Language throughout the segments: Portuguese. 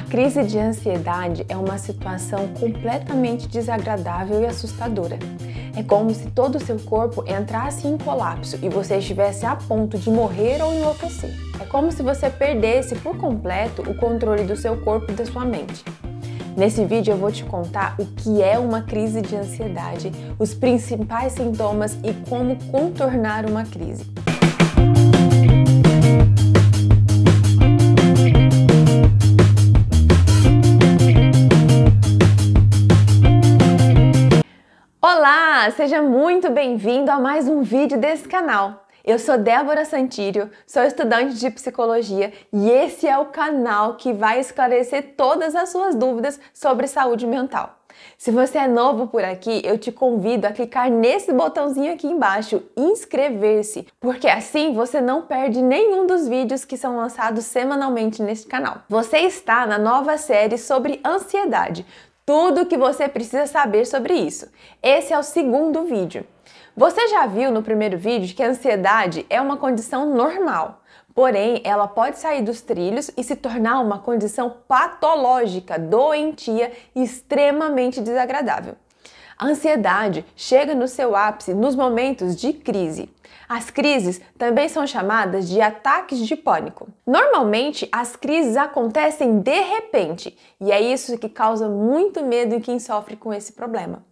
crise de ansiedade é uma situação completamente desagradável e assustadora. É como se todo o seu corpo entrasse em colapso e você estivesse a ponto de morrer ou enlouquecer. É como se você perdesse por completo o controle do seu corpo e da sua mente. Nesse vídeo eu vou te contar o que é uma crise de ansiedade, os principais sintomas e como contornar uma crise. Olá, seja muito bem-vindo a mais um vídeo desse canal. Eu sou Débora Santírio, sou estudante de psicologia e esse é o canal que vai esclarecer todas as suas dúvidas sobre saúde mental. Se você é novo por aqui, eu te convido a clicar nesse botãozinho aqui embaixo, inscrever-se, porque assim você não perde nenhum dos vídeos que são lançados semanalmente neste canal. Você está na nova série sobre ansiedade. Tudo o que você precisa saber sobre isso. Esse é o segundo vídeo. Você já viu no primeiro vídeo que a ansiedade é uma condição normal, porém ela pode sair dos trilhos e se tornar uma condição patológica, doentia e extremamente desagradável. A ansiedade chega no seu ápice nos momentos de crise. As crises também são chamadas de ataques de pânico. Normalmente, as crises acontecem de repente, e é isso que causa muito medo em quem sofre com esse problema.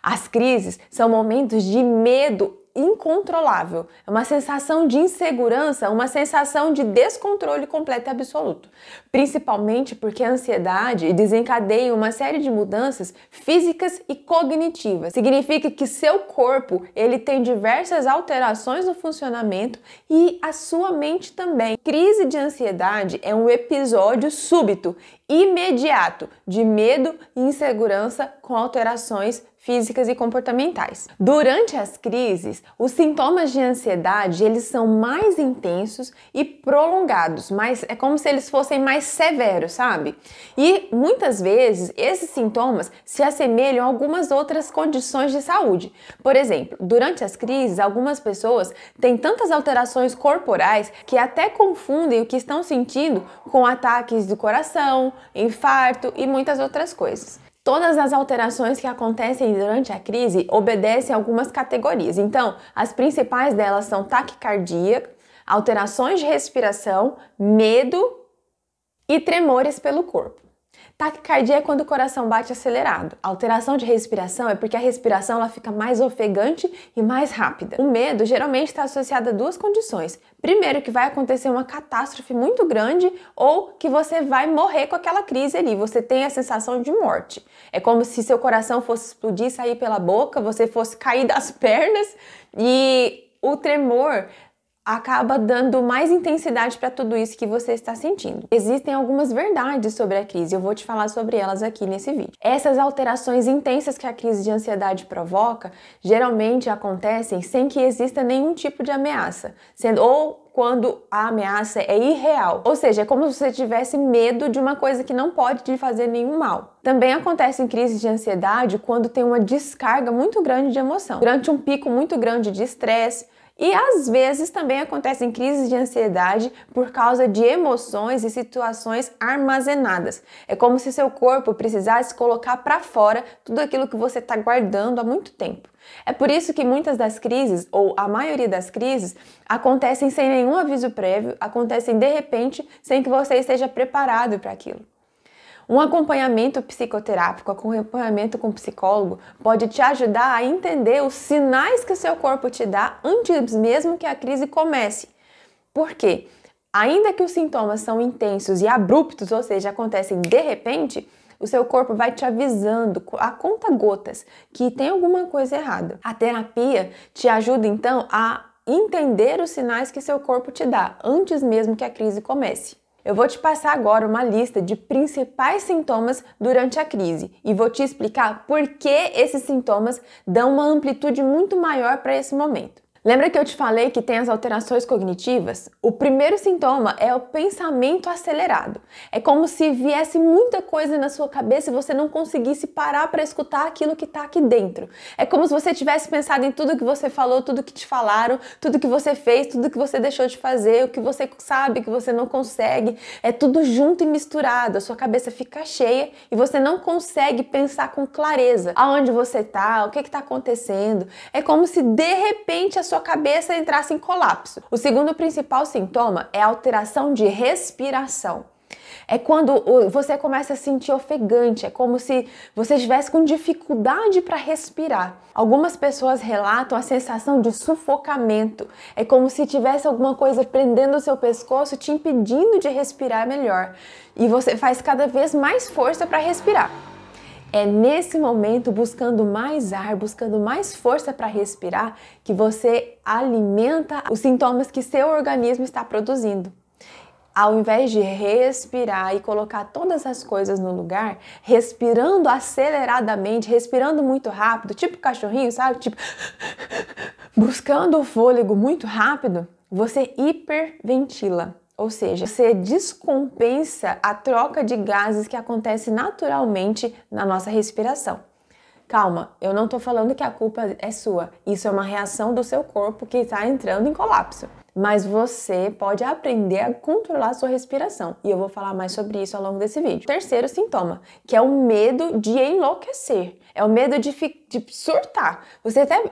As crises são momentos de medo incontrolável, é uma sensação de insegurança, uma sensação de descontrole completo e absoluto. Principalmente porque a ansiedade desencadeia uma série de mudanças físicas e cognitivas. Significa que seu corpo ele tem diversas alterações no funcionamento e a sua mente também. Crise de ansiedade é um episódio súbito, imediato, de medo e insegurança com alterações físicas e comportamentais. Durante as crises, os sintomas de ansiedade eles são mais intensos e prolongados, mas é como se eles fossem mais severos, sabe? E muitas vezes esses sintomas se assemelham a algumas outras condições de saúde. Por exemplo, durante as crises, algumas pessoas têm tantas alterações corporais que até confundem o que estão sentindo com ataques do coração, infarto e muitas outras coisas. Todas as alterações que acontecem durante a crise obedecem a algumas categorias. Então, as principais delas são taquicardia, alterações de respiração, medo e tremores pelo corpo. Taquicardia é quando o coração bate acelerado. A alteração de respiração é porque a respiração ela fica mais ofegante e mais rápida. O medo geralmente está associado a duas condições. Primeiro, que vai acontecer uma catástrofe muito grande ou que você vai morrer com aquela crise ali. Você tem a sensação de morte. É como se seu coração fosse explodir, sair pela boca, você fosse cair das pernas e o tremor acaba dando mais intensidade para tudo isso que você está sentindo. Existem algumas verdades sobre a crise, eu vou te falar sobre elas aqui nesse vídeo. Essas alterações intensas que a crise de ansiedade provoca, geralmente acontecem sem que exista nenhum tipo de ameaça, ou quando a ameaça é irreal, ou seja, é como se você tivesse medo de uma coisa que não pode te fazer nenhum mal. Também acontece em crises de ansiedade quando tem uma descarga muito grande de emoção, durante um pico muito grande de estresse. E às vezes também acontecem crises de ansiedade por causa de emoções e situações armazenadas. É como se seu corpo precisasse colocar para fora tudo aquilo que você está guardando há muito tempo. É por isso que muitas das crises, ou a maioria das crises, acontecem sem nenhum aviso prévio, acontecem de repente, sem que você esteja preparado para aquilo. Um acompanhamento psicoterápico, acompanhamento com psicólogo, pode te ajudar a entender os sinais que o seu corpo te dá antes mesmo que a crise comece. Por quê? Ainda que os sintomas são intensos e abruptos, ou seja, acontecem de repente, o seu corpo vai te avisando a conta-gotas que tem alguma coisa errada. A terapia te ajuda então a entender os sinais que seu corpo te dá antes mesmo que a crise comece. Eu vou te passar agora uma lista de principais sintomas durante a crise e vou te explicar por que esses sintomas dão uma amplitude muito maior para esse momento. Lembra que eu te falei que tem as alterações cognitivas? O primeiro sintoma é o pensamento acelerado. É como se viesse muita coisa na sua cabeça e você não conseguisse parar para escutar aquilo que está aqui dentro. É como se você tivesse pensado em tudo que você falou, tudo que te falaram, tudo que você fez, tudo que você deixou de fazer, o que você sabe, que você não consegue. É tudo junto e misturado. A sua cabeça fica cheia e você não consegue pensar com clareza aonde você está, o que está acontecendo. É como se de repente a sua cabeça entrasse em colapso. O segundo principal sintoma é a alteração de respiração. É quando você começa a sentir ofegante, é como se você estivesse com dificuldade para respirar. Algumas pessoas relatam a sensação de sufocamento. É como se tivesse alguma coisa prendendo o seu pescoço, te impedindo de respirar melhor. E você faz cada vez mais força para respirar. É nesse momento, buscando mais ar, buscando mais força para respirar, que você alimenta os sintomas que seu organismo está produzindo. Ao invés de respirar e colocar todas as coisas no lugar, respirando aceleradamente, respirando muito rápido, tipo cachorrinho, sabe? Tipo, buscando o fôlego muito rápido, você hiperventila. Ou seja, você descompensa a troca de gases que acontece naturalmente na nossa respiração. Calma, eu não estou falando que a culpa é sua. Isso é uma reação do seu corpo que está entrando em colapso. Mas você pode aprender a controlar a sua respiração. E eu vou falar mais sobre isso ao longo desse vídeo. Terceiro sintoma, que é o medo de enlouquecer. É o medo de surtar.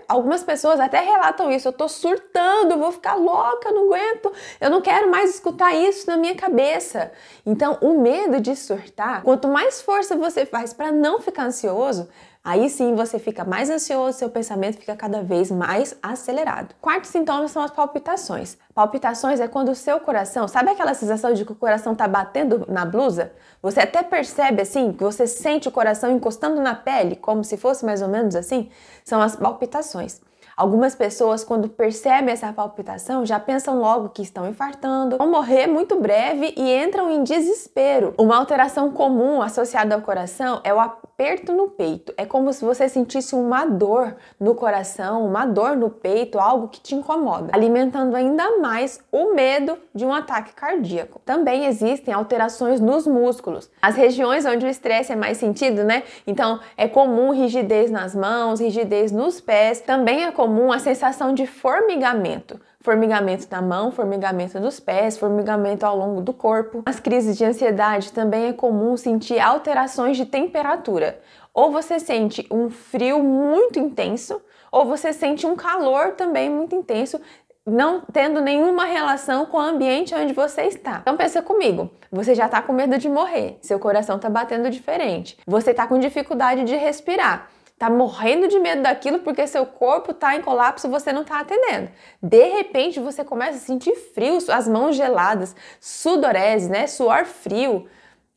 Algumas pessoas até relatam isso. Eu tô surtando, eu vou ficar louca, eu não aguento. Eu não quero mais escutar isso na minha cabeça. Então, o medo de surtar, quanto mais força você faz para não ficar ansioso, aí sim você fica mais ansioso, seu pensamento fica cada vez mais acelerado. Quarto sintoma são as palpitações. Palpitações é quando o seu coração, sabe aquela sensação de que o coração tá batendo na blusa? Você até percebe assim, que você sente o coração encostando na pele, como se fosse mais ou menos assim? São as palpitações. Algumas pessoas, quando percebem essa palpitação, já pensam logo que estão infartando, vão morrer muito breve e entram em desespero. Uma alteração comum associada ao coração é o aperto no peito. É como se você sentisse uma dor no coração, uma dor no peito, algo que te incomoda, alimentando ainda mais o medo de um ataque cardíaco. Também existem alterações nos músculos. As regiões onde o estresse é mais sentido, né? Então, é comum rigidez nas mãos, rigidez nos pés. Também é comum a sensação de formigamento. Formigamento na mão, formigamento dos pés, formigamento ao longo do corpo. Nas crises de ansiedade também é comum sentir alterações de temperatura. Ou você sente um frio muito intenso, ou você sente um calor também muito intenso, não tendo nenhuma relação com o ambiente onde você está. Então pensa comigo, você já está com medo de morrer, seu coração está batendo diferente, você está com dificuldade de respirar. Tá morrendo de medo daquilo porque seu corpo tá em colapso e você não tá atendendo. De repente você começa a sentir frio, as mãos geladas, sudorese, né? Suor frio.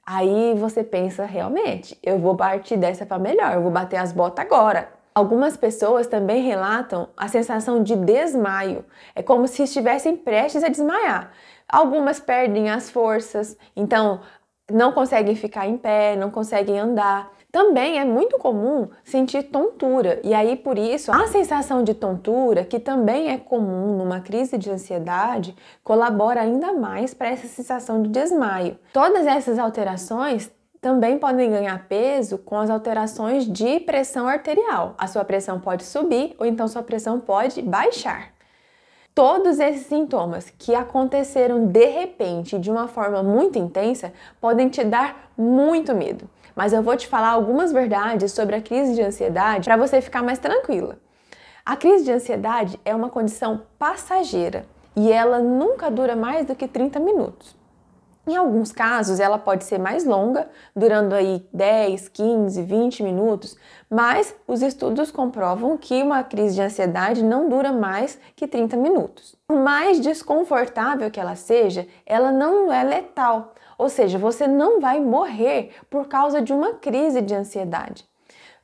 Aí você pensa, realmente, eu vou partir dessa para melhor, eu vou bater as botas agora. Algumas pessoas também relatam a sensação de desmaio. É como se estivessem prestes a desmaiar. Algumas perdem as forças, então não conseguem ficar em pé, não conseguem andar. Também é muito comum sentir tontura, e aí por isso a sensação de tontura, que também é comum numa crise de ansiedade, colabora ainda mais para essa sensação de desmaio. Todas essas alterações também podem ganhar peso com as alterações de pressão arterial. A sua pressão pode subir ou então sua pressão pode baixar. Todos esses sintomas que aconteceram de repente, de uma forma muito intensa, podem te dar muito medo. Mas eu vou te falar algumas verdades sobre a crise de ansiedade para você ficar mais tranquila. A crise de ansiedade é uma condição passageira e ela nunca dura mais do que 30 minutos. Em alguns casos, ela pode ser mais longa, durando aí 10, 15, 20 minutos, mas os estudos comprovam que uma crise de ansiedade não dura mais que 30 minutos. Por mais desconfortável que ela seja, ela não é letal, ou seja, você não vai morrer por causa de uma crise de ansiedade.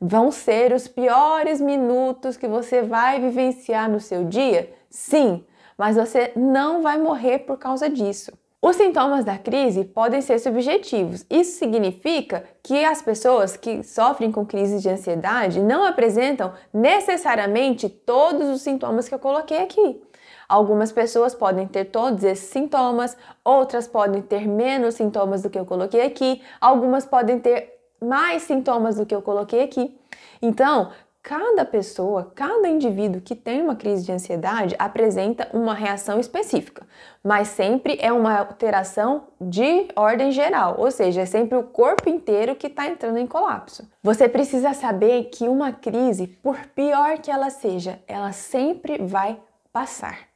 Vão ser os piores minutos que você vai vivenciar no seu dia? Sim, mas você não vai morrer por causa disso. Os sintomas da crise podem ser subjetivos. Isso significa que as pessoas que sofrem com crises de ansiedade não apresentam necessariamente todos os sintomas que eu coloquei aqui. Algumas pessoas podem ter todos esses sintomas, outras podem ter menos sintomas do que eu coloquei aqui, algumas podem ter mais sintomas do que eu coloquei aqui. Então, cada pessoa, cada indivíduo que tem uma crise de ansiedade apresenta uma reação específica, mas sempre é uma alteração de ordem geral, ou seja, é sempre o corpo inteiro que está entrando em colapso. Você precisa saber que uma crise, por pior que ela seja, ela sempre vai passar.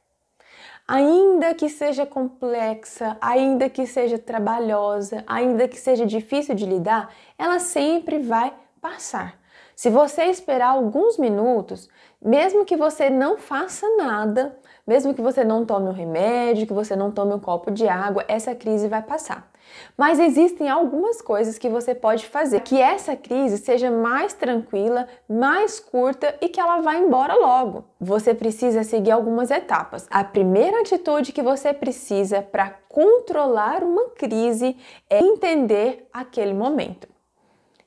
Ainda que seja complexa, ainda que seja trabalhosa, ainda que seja difícil de lidar, ela sempre vai passar. Se você esperar alguns minutos, mesmo que você não faça nada, mesmo que você não tome um remédio, que você não tome um copo de água, essa crise vai passar. Mas existem algumas coisas que você pode fazer que essa crise seja mais tranquila, mais curta e que ela vá embora logo. Você precisa seguir algumas etapas. A primeira atitude que você precisa para controlar uma crise é entender aquele momento.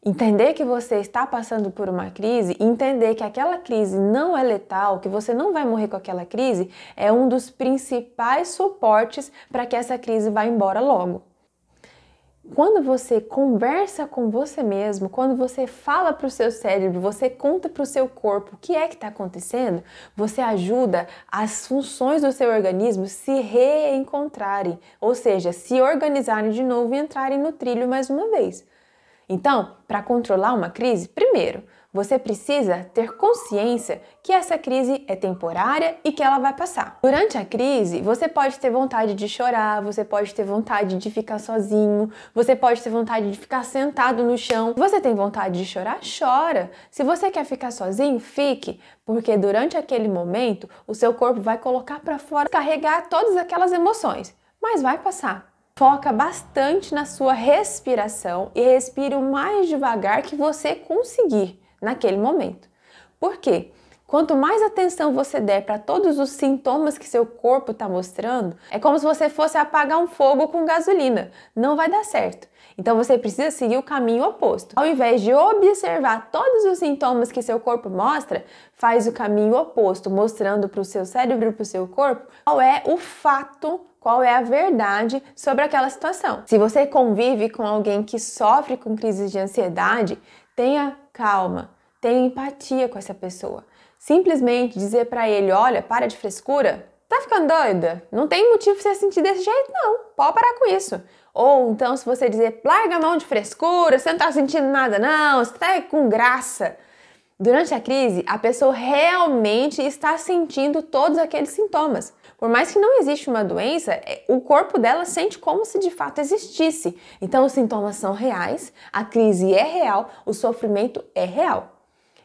Entender que você está passando por uma crise, entender que aquela crise não é letal, que você não vai morrer com aquela crise, é um dos principais suportes para que essa crise vá embora logo. Quando você conversa com você mesmo, quando você fala para o seu cérebro, você conta para o seu corpo o que é que está acontecendo, você ajuda as funções do seu organismo se reencontrarem, ou seja, se organizarem de novo e entrarem no trilho mais uma vez. Então, para controlar uma crise, primeiro, você precisa ter consciência que essa crise é temporária e que ela vai passar. Durante a crise, você pode ter vontade de chorar, você pode ter vontade de ficar sozinho, você pode ter vontade de ficar sentado no chão. Se você tem vontade de chorar, chora. Se você quer ficar sozinho, fique, porque durante aquele momento, o seu corpo vai colocar para fora, carregar todas aquelas emoções, mas vai passar. Foca bastante na sua respiração e respire o mais devagar que você conseguir naquele momento. Por quê? Quanto mais atenção você der para todos os sintomas que seu corpo está mostrando, é como se você fosse apagar um fogo com gasolina. Não vai dar certo. Então você precisa seguir o caminho oposto. Ao invés de observar todos os sintomas que seu corpo mostra, faz o caminho oposto, mostrando para o seu cérebro e para o seu corpo qual é o fato, qual é a verdade sobre aquela situação. Se você convive com alguém que sofre com crises de ansiedade, tenha calma, tenha empatia com essa pessoa. Simplesmente dizer para ele, olha, para de frescura, tá ficando doida? Não tem motivo pra você sentir desse jeito não, pode parar com isso. Ou então se você dizer, larga a mão de frescura, você não tá sentindo nada não, você tá com graça. Durante a crise, a pessoa realmente está sentindo todos aqueles sintomas. Por mais que não exista uma doença, o corpo dela sente como se de fato existisse. Então os sintomas são reais, a crise é real, o sofrimento é real.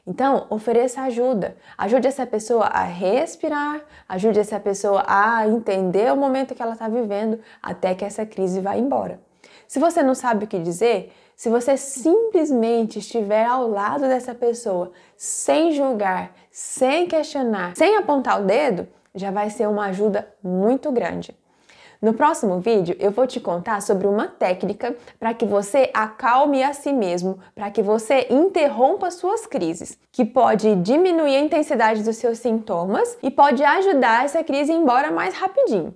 Então, ofereça ajuda. Ajude essa pessoa a respirar, ajude essa pessoa a entender o momento que ela está vivendo até que essa crise vá embora. Se você não sabe o que dizer, se você simplesmente estiver ao lado dessa pessoa, sem julgar, sem questionar, sem apontar o dedo, já vai ser uma ajuda muito grande. No próximo vídeo, eu vou te contar sobre uma técnica para que você acalme a si mesmo, para que você interrompa suas crises, que pode diminuir a intensidade dos seus sintomas e pode ajudar essa crise a ir embora mais rapidinho.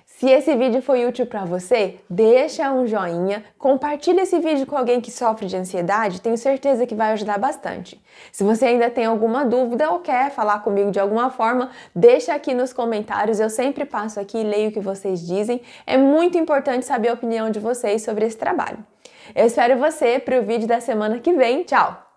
Se esse vídeo foi útil para você, deixa um joinha, compartilha esse vídeo com alguém que sofre de ansiedade, tenho certeza que vai ajudar bastante. Se você ainda tem alguma dúvida ou quer falar comigo de alguma forma, deixa aqui nos comentários, eu sempre passo aqui e leio o que vocês dizem. É muito importante saber a opinião de vocês sobre esse trabalho. Eu espero você para o vídeo da semana que vem. Tchau!